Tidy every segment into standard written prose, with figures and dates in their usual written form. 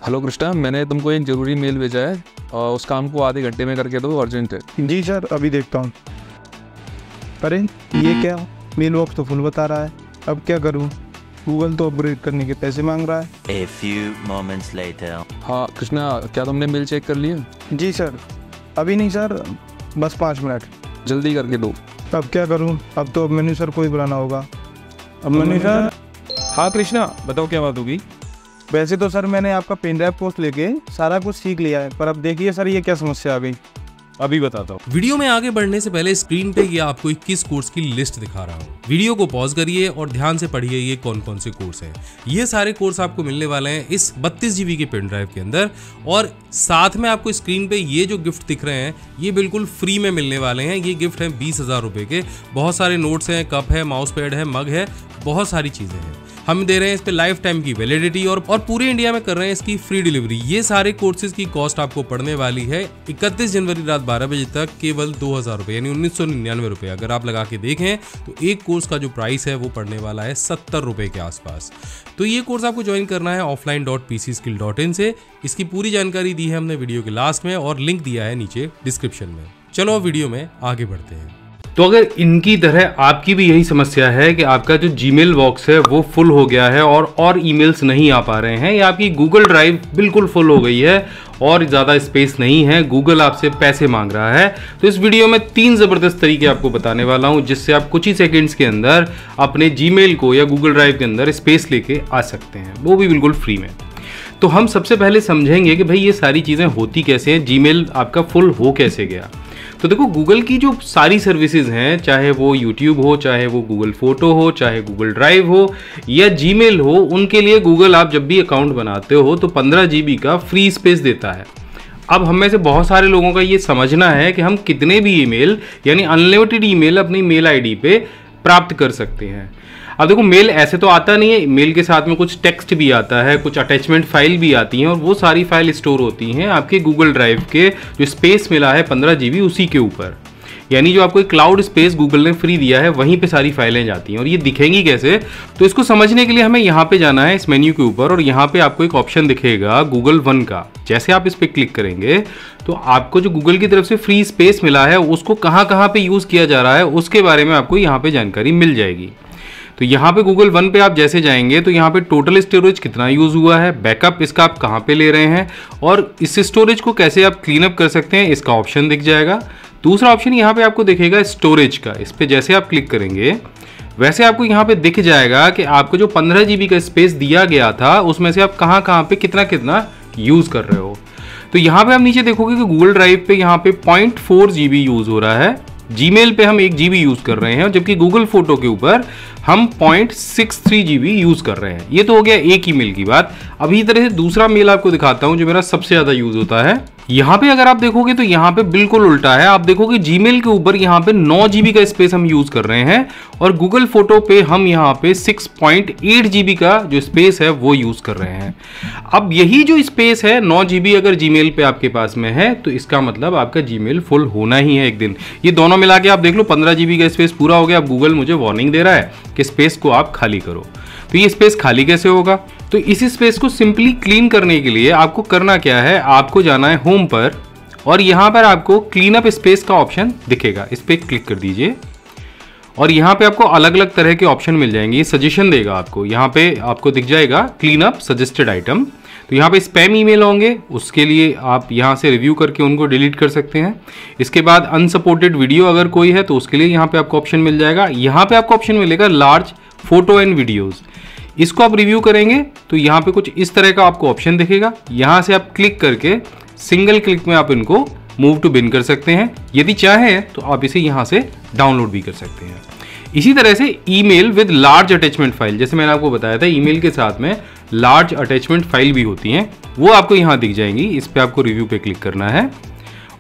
Hello Krishna, मैंने तुमको एक ज़रूरी मेल भेजा है और उस काम को आधे घंटे में करके दो, अर्जेंट है। जी सर, अभी देखता हूँ। अरे ये क्या, मेल बॉक्स तो फुल बता रहा है। अब क्या करूँ? गूगल तो अपग्रेड करने के पैसे मांग रहा है। A few moments later. हाँ कृष्णा, क्या तुमने मेल चेक कर लिया? जी सर, अभी नहीं सर, बस 5 मिनट। जल्दी करके दो। अब क्या करूँ? अब तो मैन्यू सर को ही बुलाना होगा। अब मैन्यू सर। हाँ कृष्णा, बताओ क्या बात होगी। वैसे तो सर मैंने आपका पेन ड्राइव कोर्स लेके सारा कुछ सीख लिया है, पर अब देखिए सर ये क्या समस्या आ गई। अभी बताता हूँ। वीडियो में आगे बढ़ने से पहले स्क्रीन पे ये आपको 21 कोर्स की लिस्ट दिखा रहा हूँ। वीडियो को पॉज करिए और ध्यान से पढ़िए ये कौन कौन से कोर्स हैं। ये सारे कोर्स आपको मिलने वाले हैं इस 32 GB के पेन ड्राइव के अंदर, और साथ में आपको स्क्रीन पे ये जो गिफ्ट दिख रहे हैं ये बिल्कुल फ्री में मिलने वाले हैं। ये गिफ्ट हैं 20,000 रुपए के। बहुत सारे नोट्स हैं, कप है, माउस पैड है, मग है, बहुत सारी चीजें हैं। हम दे रहे हैं इस पे लाइफ टाइम की वैलिडिटी और पूरे इंडिया में कर रहे हैं इसकी फ्री डिलीवरी। ये सारे कोर्सेज की कॉस्ट आपको पड़ने वाली है 31 जनवरी रात 12 बजे तक केवल 2,000 रुपये, यानी 1999 रुपये। अगर आप लगा के देखें तो एक कोर्स का जो प्राइस है वो पड़ने वाला है 70 रुपये के आसपास। तो ये कोर्स आपको ज्वाइन करना है offline.pcskill.in से। इसकी पूरी जानकारी दी है हमने वीडियो के लास्ट में और लिंक दिया है नीचे डिस्क्रिप्शन में। चलो वीडियो में आगे बढ़ते हैं। तो अगर इनकी तरह आपकी भी यही समस्या है कि आपका जो जीमेल बॉक्स है वो फुल हो गया है और ईमेल्स नहीं आ पा रहे हैं, या आपकी गूगल ड्राइव बिल्कुल फुल हो गई है और ज़्यादा स्पेस नहीं है, गूगल आपसे पैसे मांग रहा है, तो इस वीडियो में 3 ज़बरदस्त तरीके आपको बताने वाला हूं जिससे आप कुछ ही सेकंड्स के अंदर अपने जीमेल को या गूगल ड्राइव के अंदर स्पेस लेके आ सकते हैं, वो भी बिल्कुल फ्री में। तो हम सबसे पहले समझेंगे कि भाई ये सारी चीज़ें होती कैसे हैं, जीमेल आपका फुल हो कैसे गया। तो देखो, गूगल की जो सारी सर्विसेज हैं, चाहे वो यूट्यूब हो, चाहे वो गूगल फोटो हो, चाहे गूगल ड्राइव हो या जीमेल हो, उनके लिए गूगल आप जब भी अकाउंट बनाते हो तो 15 GB का फ्री स्पेस देता है। अब हम में से बहुत सारे लोगों का ये समझना है कि हम कितने भी ईमेल यानी अनलिमिटेड ईमेल अपनी मेल आईडी पे प्राप्त कर सकते हैं। अब देखो, मेल ऐसे तो आता नहीं है, मेल के साथ में कुछ टेक्स्ट भी आता है, कुछ अटैचमेंट फाइल भी आती हैं और वो सारी फाइल स्टोर होती हैं आपके गूगल ड्राइव के जो स्पेस मिला है 15 GB उसी के ऊपर। यानी जो आपको एक क्लाउड स्पेस गूगल ने फ्री दिया है वहीं पे सारी फाइलें जाती हैं। और ये दिखेंगी कैसे, तो इसको समझने के लिए हमें यहाँ पे जाना है इस मेन्यू के ऊपर, और यहाँ पे आपको एक ऑप्शन दिखेगा गूगल वन का। जैसे आप इस पर क्लिक करेंगे तो आपको जो गूगल की तरफ से फ्री स्पेस मिला है उसको कहाँ कहाँ पे यूज़ किया जा रहा है उसके बारे में आपको यहाँ पे जानकारी मिल जाएगी। तो यहाँ पे गूगल वन पे आप जैसे जाएंगे तो यहाँ पे टोटल स्टोरेज कितना यूज़ हुआ है, बैकअप इसका आप कहाँ पे ले रहे हैं और इस स्टोरेज को कैसे आप क्लीन अप कर सकते हैं, इसका ऑप्शन दिख जाएगा। दूसरा ऑप्शन यहाँ पे आपको दिखेगा स्टोरेज का। इस पे जैसे आप क्लिक करेंगे वैसे आपको यहाँ पे दिख जाएगा कि आपको जो 15 GB का स्पेस दिया गया था उसमें से आप कहाँ कहाँ पे कितना कितना यूज़ कर रहे हो। तो यहाँ पे आप नीचे देखोगे कि गूगल ड्राइव पे यहाँ पे 0.4 GB यूज़ हो रहा है, जीमेल पे हम 1 GB यूज़ कर रहे हैं, जबकि गूगल फोटो के ऊपर हम 0.63 GB यूज़ कर रहे हैं। ये तो हो गया एक ही मेल की बात। अभी इस तरह से दूसरा मेल आपको दिखाता हूँ जो मेरा सबसे ज़्यादा यूज़ होता है। यहाँ पे अगर आप देखोगे तो यहाँ पे बिल्कुल उल्टा है। आप देखोगे जीमेल के ऊपर यहाँ पे 9 GB का स्पेस हम यूज़ कर रहे हैं और गूगल फोटो पे हम यहाँ पे 6.8 GB का जो स्पेस है वो यूज़ कर रहे हैं। अब यही जो स्पेस है 9 GB अगर जीमेल पे आपके पास में है तो इसका मतलब आपका जीमेल फुल होना ही है एक दिन। ये दोनों मिला के आप देख लो 15 GB का स्पेस पूरा हो गया। अब गूगल मुझे वार्निंग दे रहा है कि स्पेस को आप खाली करो। तो ये स्पेस खाली कैसे होगा? तो इस स्पेस को सिंपली क्लीन करने के लिए आपको करना क्या है, आपको जाना है होम पर और यहाँ पर आपको क्लीन अप स्पेस का ऑप्शन दिखेगा, इस पर क्लिक कर दीजिए और यहाँ पे आपको अलग अलग तरह के ऑप्शन मिल जाएंगे। ये सजेशन देगा आपको, यहाँ पे आपको दिख जाएगा क्लीन अप सजेस्टेड आइटम। तो यहाँ पे स्पैम ईमेल होंगे, उसके लिए आप यहाँ से रिव्यू करके उनको डिलीट कर सकते हैं। इसके बाद अनसपोर्टेड वीडियो अगर कोई है तो उसके लिए यहाँ पे आपको ऑप्शन मिल जाएगा। यहाँ पे आपको ऑप्शन मिलेगा लार्ज फोटो एंड वीडियोज़, इसको आप रिव्यू करेंगे तो यहाँ पे कुछ इस तरह का आपको ऑप्शन दिखेगा। यहाँ से आप क्लिक करके सिंगल क्लिक में आप इनको मूव टू बिन कर सकते हैं। यदि चाहें तो आप इसे यहाँ से डाउनलोड भी कर सकते हैं। इसी तरह से email with large attachment file, जैसे मैंने आपको बताया था ईमेल के साथ में लार्ज अटैचमेंट फाइल भी होती हैं, वो आपको यहाँ दिख जाएंगी। इस पर आपको रिव्यू पे क्लिक करना है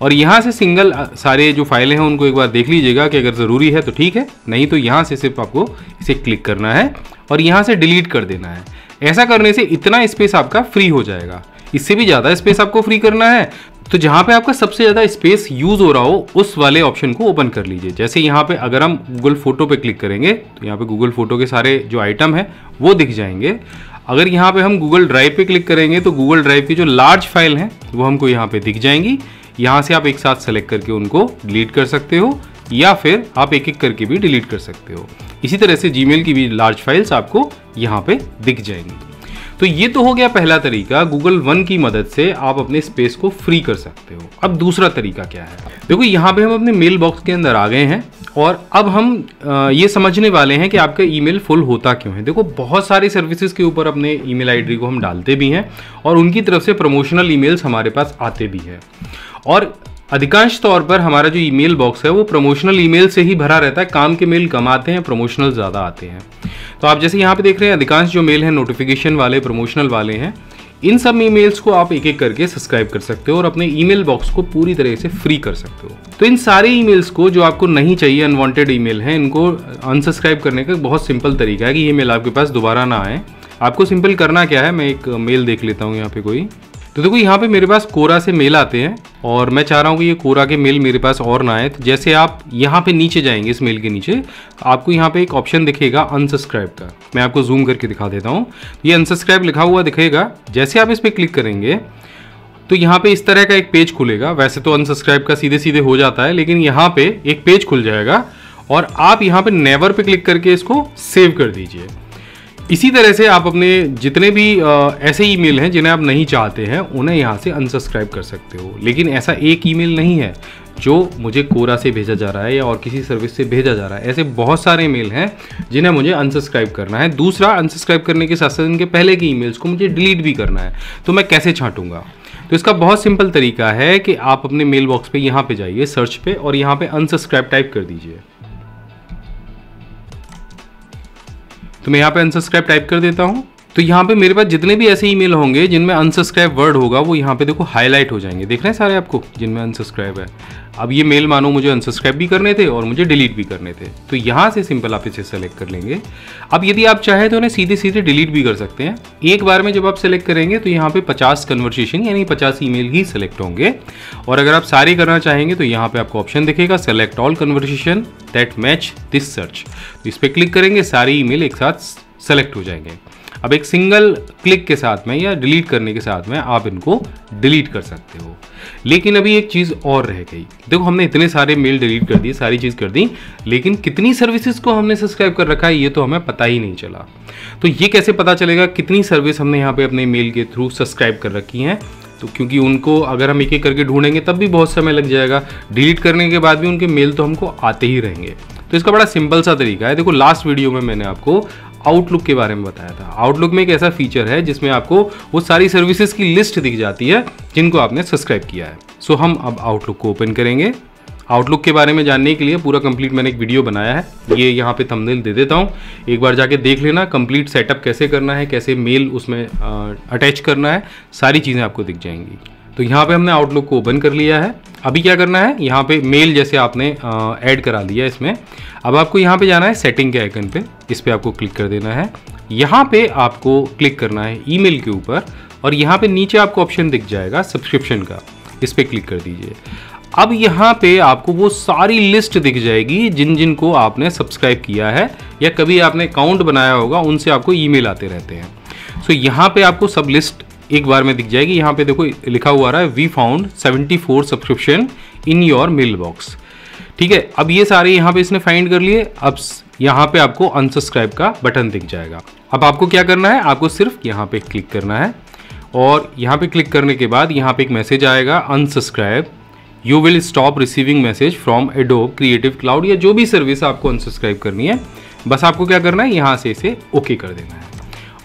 और यहाँ से सिंगल सारे जो फाइलें हैं उनको एक बार देख लीजिएगा कि अगर ज़रूरी है तो ठीक है, नहीं तो यहाँ से सिर्फ आपको इसे क्लिक करना है और यहाँ से डिलीट कर देना है। ऐसा करने से इतना स्पेस आपका फ्री हो जाएगा। इससे भी ज़्यादा स्पेस आपको फ्री करना है तो जहाँ पे आपका सबसे ज़्यादा स्पेस यूज़ हो रहा हो उस वाले ऑप्शन को ओपन कर लीजिए। जैसे यहाँ पे अगर हम गूगल फोटो पे क्लिक करेंगे तो यहाँ पे गूगल फोटो के सारे जो आइटम है वो दिख जाएंगे। अगर यहाँ पे हम गूगल ड्राइव पे क्लिक करेंगे तो गूगल ड्राइव की जो लार्ज फाइल हैं वो हमको यहाँ पे दिख जाएंगी। यहाँ से आप एक साथ सेलेक्ट करके उनको डिलीट कर सकते हो या फिर आप एक एक करके भी डिलीट कर सकते हो। इसी तरह से जीमेल की भी लार्ज फाइल्स आपको यहाँ पे दिख जाएंगी। तो ये तो हो गया पहला तरीका, गूगल वन की मदद से आप अपने स्पेस को फ्री कर सकते हो। अब दूसरा तरीका क्या है? देखो यहाँ पे हम अपने मेल बॉक्स के अंदर आ गए हैं और अब हम ये समझने वाले हैं कि आपका ईमेल फुल होता क्यों है। देखो बहुत सारी सर्विसेज के ऊपर अपने ईमेल आईडी को हम डालते भी हैं और उनकी तरफ से प्रमोशनल ईमेल्स हमारे पास आते भी हैं और अधिकांश तौर पर हमारा जो ईमेल बॉक्स है वो प्रमोशनल ईमेल से ही भरा रहता है। काम के मेल कम आते हैं, प्रमोशनल ज़्यादा आते हैं। तो आप जैसे यहाँ पे देख रहे हैं अधिकांश जो मेल हैं नोटिफिकेशन वाले, प्रमोशनल वाले हैं। इन सब ईमेल्स को आप एक एक करके सब्सक्राइब कर सकते हो और अपने ईमेल बॉक्स को पूरी तरह से फ्री कर सकते हो। तो इन सारे ईमेल्स को जो आपको नहीं चाहिए, अनवांटेड ईमेल हैं, इनको अनसब्सक्राइब करने का बहुत सिंपल तरीका है कि ये मेल आपके पास दोबारा ना आए। आपको सिंपल करना क्या है, मैं एक मेल देख लेता हूँ यहाँ पे कोई। तो देखो यहाँ पे मेरे पास कोरा से मेल आते हैं और मैं चाह रहा हूँ कि ये कोरा के मेल मेरे पास और ना आए। तो जैसे आप यहाँ पे नीचे जाएंगे, इस मेल के नीचे आपको यहाँ पे एक ऑप्शन दिखेगा अनसब्सक्राइब का। मैं आपको जूम करके दिखा देता हूँ। ये अनसब्सक्राइब लिखा हुआ दिखेगा। जैसे आप इस पर क्लिक करेंगे तो यहाँ पे इस तरह का एक पेज खुलेगा। वैसे तो अनसब्सक्राइब का सीधे सीधे हो जाता है, लेकिन यहाँ पे एक पेज खुल जाएगा और आप यहाँ पे नेवर पे क्लिक करके इसको सेव कर दीजिए। इसी तरह से आप अपने जितने भी ऐसे ईमेल हैं जिन्हें आप नहीं चाहते हैं उन्हें यहाँ से अनसब्सक्राइब कर सकते हो। लेकिन ऐसा एक ईमेल नहीं है जो मुझे कोरा से भेजा जा रहा है या और किसी सर्विस से भेजा जा रहा है। ऐसे बहुत सारे ईमेल हैं जिन्हें मुझे अनसब्सक्राइब करना है। दूसरा, अनसब्सक्राइब करने के साथ साथ इनके पहले के ईमेल्स को मुझे डिलीट भी करना है। तो मैं कैसे छांटूंगा? तो इसका बहुत सिंपल तरीका है कि आप अपने मेल बॉक्स पे यहाँ पे जाइए, सर्च पे, और यहाँ पे अनसब्सक्राइब टाइप कर दीजिए। तो मैं यहाँ पे अनसब्सक्राइब टाइप कर देता हूँ। तो यहाँ पे मेरे पास जितने भी ऐसे ईमेल होंगे जिनमें अनसब्सक्राइब वर्ड होगा वो यहाँ पे देखो हाईलाइट हो जाएंगे। देख रहे हैं सारे आपको जिनमें अनसब्सक्राइब है। अब ये मेल मानो मुझे अनसब्सक्राइब भी करने थे और मुझे डिलीट भी करने थे। तो यहाँ से सिंपल आप इसे सेलेक्ट कर लेंगे। अब यदि आप चाहें तो उन्हें सीधे सीधे डिलीट भी कर सकते हैं। एक बार में जब आप सेलेक्ट करेंगे तो यहाँ पे 50 कन्वर्सेशन यानी 50 ईमेल ही सेलेक्ट होंगे। और अगर आप सारे करना चाहेंगे तो यहाँ पे आपको ऑप्शन दिखेगा select all conversation that match this search. तो इस पर क्लिक करेंगे, सारे ईमेल एक साथ सेलेक्ट हो जाएंगे। अब एक सिंगल क्लिक के साथ में या डिलीट करने के साथ में आप इनको डिलीट कर सकते हो। लेकिन अभी एक चीज़ और रह गई। देखो हमने इतने सारे मेल डिलीट कर दिए, सारी चीज़ कर दी, लेकिन कितनी सर्विसेज को हमने सब्सक्राइब कर रखा है ये तो हमें पता ही नहीं चला। तो ये कैसे पता चलेगा कितनी सर्विस हमने यहाँ पे अपने मेल के थ्रू सब्सक्राइब कर रखी हैं? तो क्योंकि उनको अगर हम एक एक करके ढूंढेंगे तब भी बहुत समय लग जाएगा। डिलीट करने के बाद भी उनके मेल तो हमको आते ही रहेंगे। तो इसका बड़ा सिंपल सा तरीका है। देखो लास्ट वीडियो में मैंने आपको आउटलुक के बारे में बताया था। आउटलुक में एक ऐसा फीचर है जिसमें आपको वो सारी सर्विसेज की लिस्ट दिख जाती है जिनको आपने सब्सक्राइब किया है। सो हम अब आउटलुक को ओपन करेंगे। आउटलुक के बारे में जानने के लिए पूरा कंप्लीट मैंने एक वीडियो बनाया है, ये यहाँ पे थंबनेल दे देता हूँ, एक बार जाके देख लेना। कंप्लीट सेटअप कैसे करना है, कैसे मेल उसमें अटैच करना है, सारी चीज़ें आपको दिख जाएंगी। तो यहाँ पे हमने आउटलुक को ओपन कर लिया है। अभी क्या करना है, यहाँ पे मेल जैसे आपने ऐड करा लिया इसमें। अब आपको यहाँ पे जाना है सेटिंग के आइकन पे, इस पे आपको क्लिक कर देना है। यहाँ पे आपको क्लिक करना है ईमेल के ऊपर और यहाँ पे नीचे आपको ऑप्शन दिख जाएगा सब्सक्रिप्शन का, इस पे क्लिक कर दीजिए। अब यहाँ पे आपको वो सारी लिस्ट दिख जाएगी जिन जिन को आपने सब्सक्राइब किया है या कभी आपने अकाउंट बनाया होगा, उनसे आपको ईमेल आते रहते हैं। सो यहाँ पे आपको सब लिस्ट एक बार में दिख जाएगी। यहाँ पे देखो लिखा हुआ रहा है we found 74 subscription in your mailbox. ठीक है, अब ये सारे यहाँ पे इसने फाइंड कर लिए। अब यहाँ पे आपको अनसब्सक्राइब का बटन दिख जाएगा। अब आपको क्या करना है, आपको सिर्फ यहाँ पे क्लिक करना है और यहाँ पे क्लिक करने के बाद यहाँ पे एक मैसेज आएगा unsubscribe, you will stop receiving message from adobe creative cloud, या जो भी सर्विस आपको अनसब्सक्राइब करनी है। बस आपको क्या करना है, यहाँ से इसे ओके कर देना है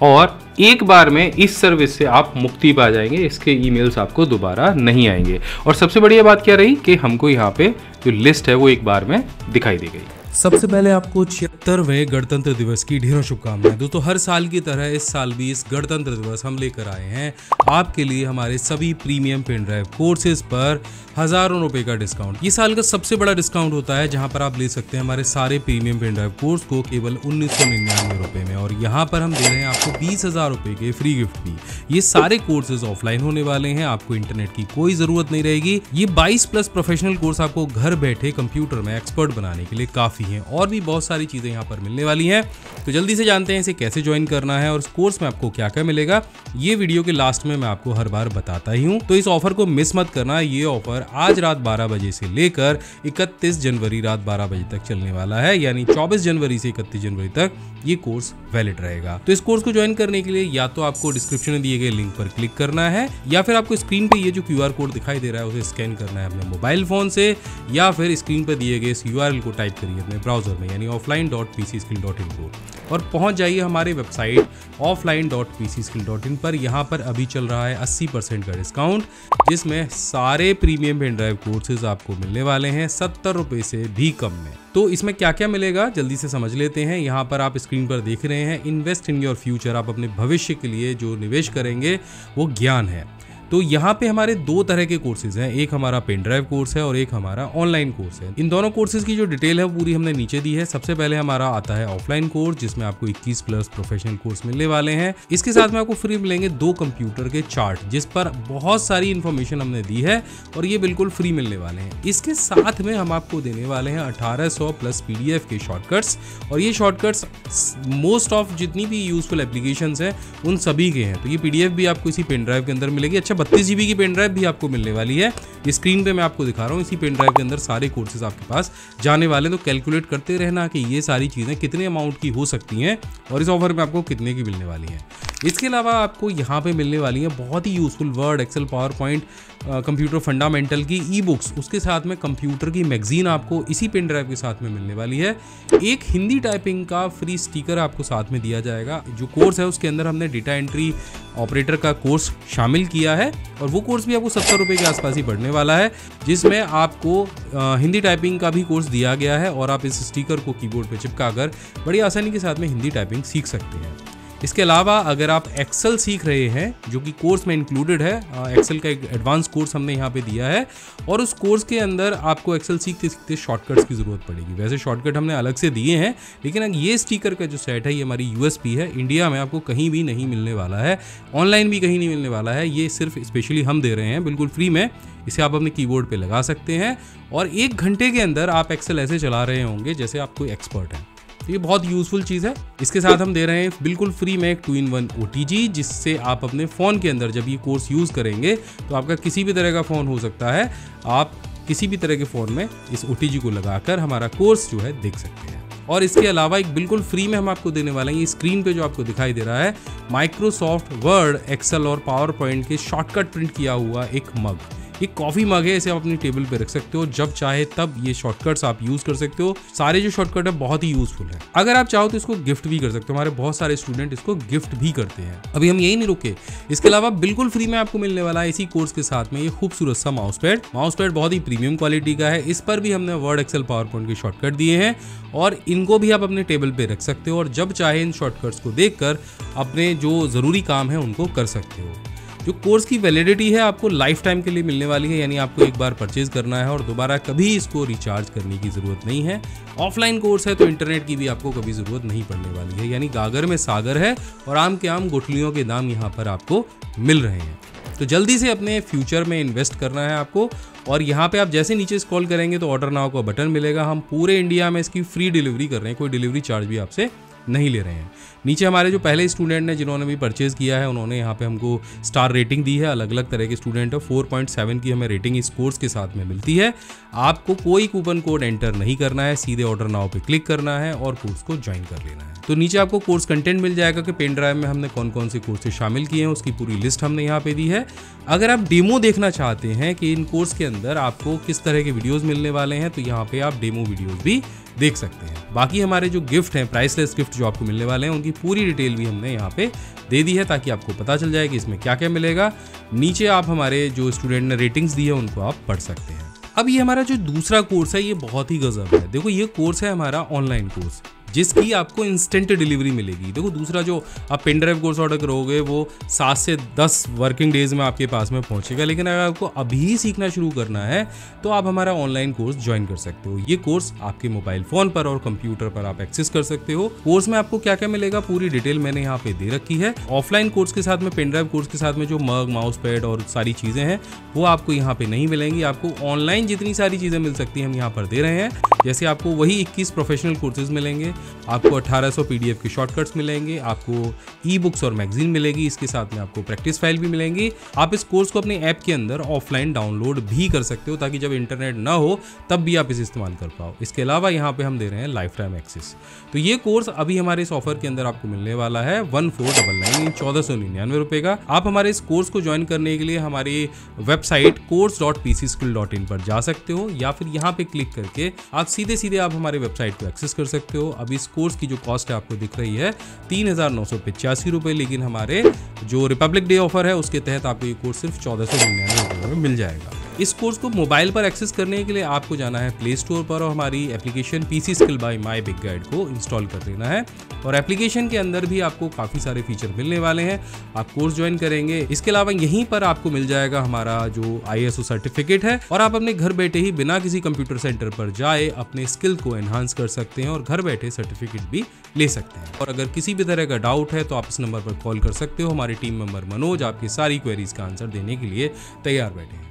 और एक बार में इस सर्विस से आप मुक्ति पा जाएंगे। इसके ईमेल्स आपको दोबारा नहीं आएंगे। और सबसे बढ़िया बात क्या रही कि हमको यहाँ पे जो लिस्ट है वो एक बार में दिखाई दी गई। सबसे पहले आपको 76वें गणतंत्र दिवस की ढेरों शुभकामनाएं। दोस्तों हर साल की तरह इस साल भी इस गणतंत्र दिवस हम लेकर आए हैं आपके लिए हमारे सभी प्रीमियम पेन ड्राइव कोर्सेज पर हजारों रुपए का डिस्काउंट। ये साल का सबसे बड़ा डिस्काउंट होता है जहां पर आप ले सकते हैं हमारे सारे प्रीमियम पेन ड्राइव कोर्स को केवल 1999 रुपए में। और यहाँ पर हम दे रहे हैं आपको 20,000 रुपए के फ्री गिफ्ट भी। ये सारे कोर्सेज ऑफलाइन होने वाले हैं, आपको इंटरनेट की कोई जरूरत नहीं रहेगी। ये 22+ प्रोफेशनल कोर्स आपको घर बैठे कंप्यूटर में एक्सपर्ट बनाने के लिए काफी है। हैं और भी बहुत सारी चीज़ें यहाँ पर मिलने वाली हैं। तो जल्दी से जानते हैं इसे कैसे ज्वाइन करना है और इस कोर्स में आपको क्या क्या मिलेगा। ये वीडियो के लास्ट में मैं आपको हर बार बताता ही हूँ, तो इस ऑफर को मिस मत करना। ये ऑफर आज रात 12 बजे से लेकर 31 जनवरी रात 12 बजे तक चलने वाला है, यानी 24 जनवरी से 31 जनवरी तक ये कोर्स वैलिड रहेगा। तो इस कोर्स को ज्वाइन करने के लिए या तो आपको डिस्क्रिप्शन में दिए गए लिंक पर क्लिक करना है, या फिर आपको स्क्रीन पे ये जो QR कोड दिखाई दे रहा है उसे स्कैन करना है अपने मोबाइल फोन से, या फिर स्क्रीन पर दिए गए इस URL को टाइप करिए अपने ब्राउजर में, यानी offline.pcskill.in को, और पहुंच जाइए हमारे वेबसाइट offline.pcskill.in पर। यहाँ पर अभी चल रहा है 80% का डिस्काउंट, जिसमें सारे प्रीमियम पेन ड्राइव कोर्सेज आपको मिलने वाले हैं 70 रुपये से भी कम में। तो इसमें क्या क्या मिलेगा जल्दी से समझ लेते हैं। यहाँ पर आप स्क्रीन पर देख रहे हैं इन्वेस्ट इन योर फ्यूचर, आप अपने भविष्य के लिए जो निवेश करेंगे वो ज्ञान है। तो यहाँ पे हमारे दो तरह के कोर्सेज हैं, एक हमारा पेन ड्राइव कोर्स है और एक हमारा ऑनलाइन कोर्स है। इन दोनों कोर्सेज की जो डिटेल है वो पूरी हमने नीचे दी है। सबसे पहले हमारा आता है ऑफलाइन कोर्स, जिसमें आपको 21 प्लस प्रोफेशनल कोर्स मिलने वाले हैं। इसके साथ में आपको फ्री मिलेंगे 2 कंप्यूटर के चार्ट, जिस पर बहुत सारी इंफॉर्मेशन हमने दी है और ये बिल्कुल फ्री मिलने वाले हैं। इसके साथ में हम आपको देने वाले हैं 1800 प्लस PDF के शॉर्टकट्स, और ये शॉर्टकट्स मोस्ट ऑफ जितनी भी यूजफुल एप्लीकेशंस हैं उन सभी के हैं। तो ये PDF भी आपको इसी पेन ड्राइव के अंदर मिलेगी। अच्छा, 32 GB की पेन ड्राइव भी आपको मिलने वाली है। ये स्क्रीन पे मैं आपको दिखा रहा हूँ, इसी पेन ड्राइव के अंदर सारे कोर्सेज आपके पास जाने वाले। तो कैलकुलेट करते रहना कि ये सारी चीज़ें कितने अमाउंट की हो सकती हैं और इस ऑफर में आपको कितने की मिलने वाली हैं। इसके अलावा आपको यहाँ पे मिलने वाली है बहुत ही useful word, Excel, power point, computer fundamental की ई-बुक्स, उसके साथ में कंप्यूटर की मैगजीन आपको इसी पेन ड्राइव के साथ में मिलने वाली है। एक हिंदी टाइपिंग का फ्री स्टिकर आपको साथ में दिया जाएगा। जो कोर्स है उसके अंदर हमने डेटा एंट्री ऑपरेटर का कोर्स शामिल किया है, और वो कोर्स भी आपको 70 रुपये के आसपास ही पड़ने वाला है, जिसमें आपको हिंदी टाइपिंग का भी कोर्स दिया गया है और आप इस स्टिकर को कीबोर्ड पे चिपका कर बड़ी आसानी के साथ में हिंदी टाइपिंग सीख सकते हैं। इसके अलावा अगर आप एक्सेल सीख रहे हैं, जो कि कोर्स में इंक्लूडेड है, एक्सेल का एक एडवांस कोर्स हमने यहाँ पे दिया है, और उस कोर्स के अंदर आपको एक्सेल सीखते सीखते शॉर्टकट्स की ज़रूरत पड़ेगी। वैसे शॉर्टकट हमने अलग से दिए हैं, लेकिन ये स्टिकर का जो सेट है ये हमारी USP है। इंडिया में आपको कहीं भी नहीं मिलने वाला है, ऑनलाइन भी कहीं नहीं मिलने वाला है। ये सिर्फ स्पेशली हम दे रहे हैं बिल्कुल फ्री में। इसे आप अपने कीबोर्ड पे लगा सकते हैं और 1 घंटे के अंदर आप एक्सेल ऐसे चला रहे होंगे जैसे आप कोई एक्सपर्ट हैं। ये बहुत यूजफुल चीज़ है। इसके साथ हम दे रहे हैं बिल्कुल फ्री में एक 2-in-1 OTG, जिससे आप अपने फ़ोन के अंदर जब ये कोर्स यूज़ करेंगे तो आपका किसी भी तरह का फ़ोन हो सकता है, आप किसी भी तरह के फ़ोन में इस OTG को लगाकर हमारा कोर्स जो है देख सकते हैं। और इसके अलावा एक बिल्कुल फ्री में हम आपको देने वाले हैं, ये स्क्रीन पे जो आपको दिखाई दे रहा है, माइक्रोसॉफ्ट वर्ड, एक्सेल और पावर पॉइंट के शॉर्टकट प्रिंट किया हुआ एक मग। ये कॉफ़ी मग है, इसे आप अपनी टेबल पे रख सकते हो, जब चाहे तब ये शॉर्टकट्स आप यूज़ कर सकते हो। सारे जो शॉर्टकट है बहुत ही यूज़फुल है। अगर आप चाहो तो इसको गिफ्ट भी कर सकते हो, हमारे बहुत सारे स्टूडेंट इसको गिफ्ट भी करते हैं। अभी हम यही नहीं रुके, इसके अलावा बिल्कुल फ्री में आपको मिलने वाला है इसी कोर्स के साथ में ये खूबसूरत सा माउस पैड बहुत ही प्रीमियम क्वालिटी का है। इस पर भी हमने वर्ड, एक्सेल, पावर पॉइंट के शॉर्टकट दिए हैं, और इनको भी आप अपने टेबल पे रख सकते हो और जब चाहे इन शॉर्टकट्स को देखकर अपने जो ज़रूरी काम है उनको कर सकते हो। जो कोर्स की वैलिडिटी है आपको लाइफ टाइम के लिए मिलने वाली है, यानी आपको एक बार परचेज करना है और दोबारा कभी इसको रिचार्ज करने की ज़रूरत नहीं है। ऑफलाइन कोर्स है तो इंटरनेट की भी आपको कभी ज़रूरत नहीं पड़ने वाली है, यानी गागर में सागर है और आम के आम गुठलियों के दाम यहाँ पर आपको मिल रहे हैं। तो जल्दी से अपने फ्यूचर में इन्वेस्ट करना है आपको, और यहाँ पे आप जैसे नीचे स्क्रॉल करेंगे तो ऑर्डर नाउ का बटन मिलेगा। हम पूरे इंडिया में इसकी फ्री डिलीवरी कर रहे हैं, कोई डिलीवरी चार्ज भी आपसे नहीं ले रहे हैं। नीचे हमारे जो पहले स्टूडेंट ने जिन्होंने भी परचेज़ किया है उन्होंने यहाँ पे हमको स्टार रेटिंग दी है। अलग अलग तरह के स्टूडेंट है, 4.7 की हमें रेटिंग इस कोर्स के साथ में मिलती है। आपको कोई कूपन कोड एंटर नहीं करना है, सीधे ऑर्डर नाउ पे क्लिक करना है और कोर्स को ज्वाइन कर लेना है। तो नीचे आपको कोर्स कंटेंट मिल जाएगा कि पेन ड्राइव में हमने कौन कौन से कोर्सेज शामिल किए हैं, उसकी पूरी लिस्ट हमने यहाँ पे दी है। अगर आप डेमो देखना चाहते हैं कि इन कोर्स के अंदर आपको किस तरह के वीडियोज़ मिलने वाले हैं, तो यहाँ पे आप डेमो वीडियोज़ भी देख सकते हैं। बाकी हमारे जो गिफ्ट हैं, प्राइसलेस गिफ्ट जो आपको मिलने वाले हैं, उनकी पूरी डिटेल भी हमने यहाँ पे दे दी है, ताकि आपको पता चल जाए कि इसमें क्या क्या मिलेगा। नीचे आप हमारे जो स्टूडेंट ने रेटिंग्स दी है उनको आप पढ़ सकते हैं। अब ये हमारा जो दूसरा कोर्स है ये बहुत ही गजब है। देखो, ये कोर्स है हमारा ऑनलाइन कोर्स। जिसकी आपको इंस्टेंट डिलीवरी मिलेगी। देखो दूसरा जो आप पेन ड्राइव कोर्स ऑर्डर करोगे वो 7 से 10 वर्किंग डेज में आपके पास में पहुंचेगा, लेकिन अगर आपको अभी सीखना शुरू करना है तो आप हमारा ऑनलाइन कोर्स ज्वाइन कर सकते हो। ये कोर्स आपके मोबाइल फोन पर और कंप्यूटर पर आप एक्सेस कर सकते हो। कोर्स में आपको क्या क्या मिलेगा पूरी डिटेल मैंने यहाँ पे दे रखी है। ऑफलाइन कोर्स के साथ में, पेन ड्राइव कोर्स के साथ में जो मग, माउस पैड और सारी चीजें हैं वो आपको यहाँ पे नहीं मिलेंगी। आपको ऑनलाइन जितनी सारी चीजें मिल सकती हैं हम यहाँ पर दे रहे हैं। जैसे आपको वही 21 प्रोफेशनल कोर्सेज मिलेंगे, आपको 1800 PDF के शॉर्टकट्स मिलेंगे, आपको ई बुक्स और मैगजीन मिलेगी, इसके साथ में आपको प्रैक्टिस फाइल भी मिलेंगी। आप इस कोर्स को अपने ऐप के अंदर ऑफलाइन डाउनलोड भी कर सकते हो ताकि जब इंटरनेट ना हो तब भी आप इसे इस्तेमाल कर पाओ। इसके अलावा यहाँ पे हम दे रहे हैं लाइफ टाइम एक्सेस। तो ये कोर्स अभी हमारे इस ऑफर के अंदर आपको मिलने वाला है 1499 1499 रुपए का। आप हमारे इस कोर्स को ज्वाइन करने के लिए हमारी वेबसाइट course.pcskill.in पर जा सकते हो, या फिर यहाँ पे क्लिक करके आप सीधे आप हमारे वेबसाइट को एक्सेस कर सकते हो। अब इस कोर्स की जो कॉस्ट है आपको दिख रही है 3985 रुपए, लेकिन हमारे जो रिपब्लिक डे ऑफर है उसके तहत आपको ये कोर्स सिर्फ 1499 रुपए में मिल जाएगा। इस कोर्स को मोबाइल पर एक्सेस करने के लिए आपको जाना है प्ले स्टोर पर और हमारी application PC skill by my big guide को इंस्टॉल कर लेना है। और एप्लीकेशन के अंदर भी आपको काफ़ी सारे फीचर मिलने वाले हैं। आप कोर्स ज्वाइन करेंगे, इसके अलावा यहीं पर आपको मिल जाएगा हमारा जो ISO सर्टिफिकेट है, और आप अपने घर बैठे ही बिना किसी कंप्यूटर सेंटर पर जाए अपने स्किल को एनहांस कर सकते हैं और घर बैठे सर्टिफिकेट भी ले सकते हैं। और अगर किसी भी तरह का डाउट है तो आप इस नंबर पर कॉल कर सकते हो। हमारे टीम मेंबर मनोज आपकी सारी क्वेरीज का आंसर देने के लिए तैयार बैठे हैं।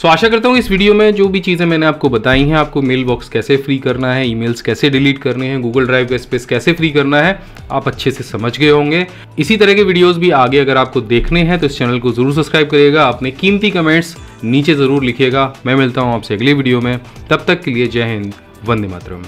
आशा करता हूँ इस वीडियो में जो भी चीज़ें मैंने आपको बताई हैं, आपको मेल बॉक्स कैसे फ्री करना है, ईमेल्स कैसे डिलीट करने हैं, गूगल ड्राइव का स्पेस कैसे फ्री करना है, आप अच्छे से समझ गए होंगे। इसी तरह के वीडियोस भी आगे अगर आपको देखने हैं तो इस चैनल को जरूर सब्सक्राइब करिएगा। अपने कीमती कमेंट्स नीचे जरूर लिखिएगा। मैं मिलता हूँ आपसे अगली वीडियो में, तब तक के लिए जय हिंद, वंदे मातरम।